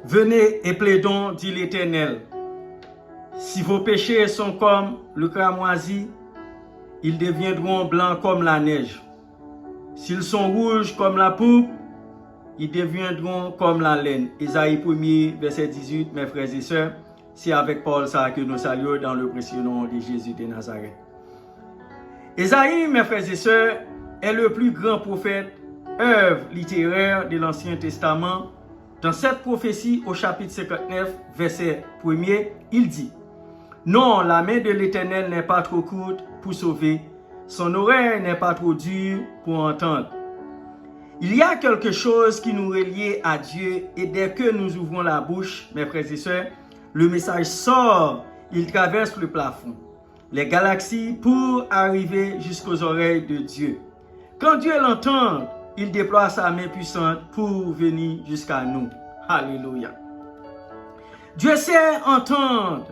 Venez et plaidons, dit l'Éternel. Si vos péchés sont comme le cramoisi, ils deviendront blancs comme la neige. S'ils sont rouges comme la pourpre, ils deviendront comme la laine. Isaïe 1er, verset 18, mes frères et sœurs, c'est avec Paul ça que nous saluons dans le précieux nom de Jésus de Nazareth. Isaïe, mes frères et sœurs, est le plus grand prophète, œuvre littéraire de l'Ancien Testament. Dans cette prophétie, au chapitre 59, verset 1er, il dit: non, la main de l'Éternel n'est pas trop courte pour sauver, son oreille n'est pas trop dure pour entendre. Il y a quelque chose qui nous relie à Dieu et dès que nous ouvrons la bouche, mes frères et sœurs, le message sort, il traverse le plafond, les galaxies pour arriver jusqu'aux oreilles de Dieu. Quand Dieu l'entend, il déploie sa main puissante pour venir jusqu'à nous. Alléluia. Dieu sait entendre.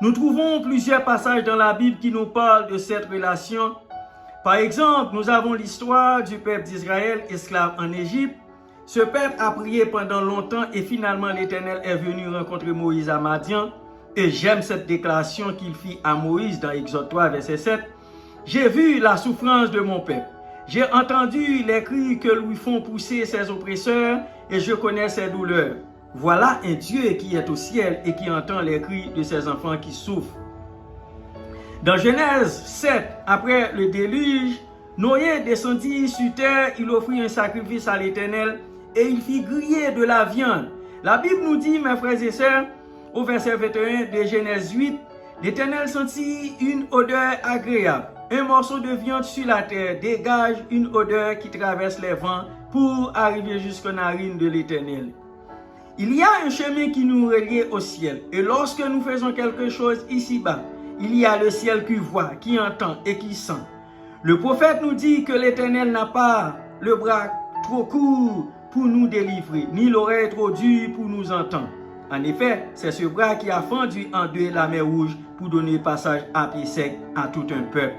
Nous trouvons plusieurs passages dans la Bible qui nous parlent de cette relation. Par exemple, nous avons l'histoire du peuple d'Israël, esclave en Égypte. Ce peuple a prié pendant longtemps et finalement l'Éternel est venu rencontrer Moïse à Madian. Et j'aime cette déclaration qu'il fit à Moïse dans Exode 3, verset 7. J'ai vu la souffrance de mon peuple. J'ai entendu les cris que lui font pousser ses oppresseurs et je connais ses douleurs. Voilà un Dieu qui est au ciel et qui entend les cris de ses enfants qui souffrent. Dans Genèse 7, après le déluge, Noé descendit sur terre, il offrit un sacrifice à l'Éternel et il fit griller de la viande. La Bible nous dit, mes frères et sœurs, au verset 21 de Genèse 8, l'Éternel sentit une odeur agréable. Un morceau de viande sur la terre dégage une odeur qui traverse les vents pour arriver jusqu'aux narines de l'Éternel. Il y a un chemin qui nous relie au ciel. Et lorsque nous faisons quelque chose ici-bas, il y a le ciel qui voit, qui entend et qui sent. Le prophète nous dit que l'Éternel n'a pas le bras trop court pour nous délivrer, ni l'oreille trop dure pour nous entendre. En effet, c'est ce bras qui a fendu en deux la mer Rouge pour donner passage à pied sec à tout un peuple.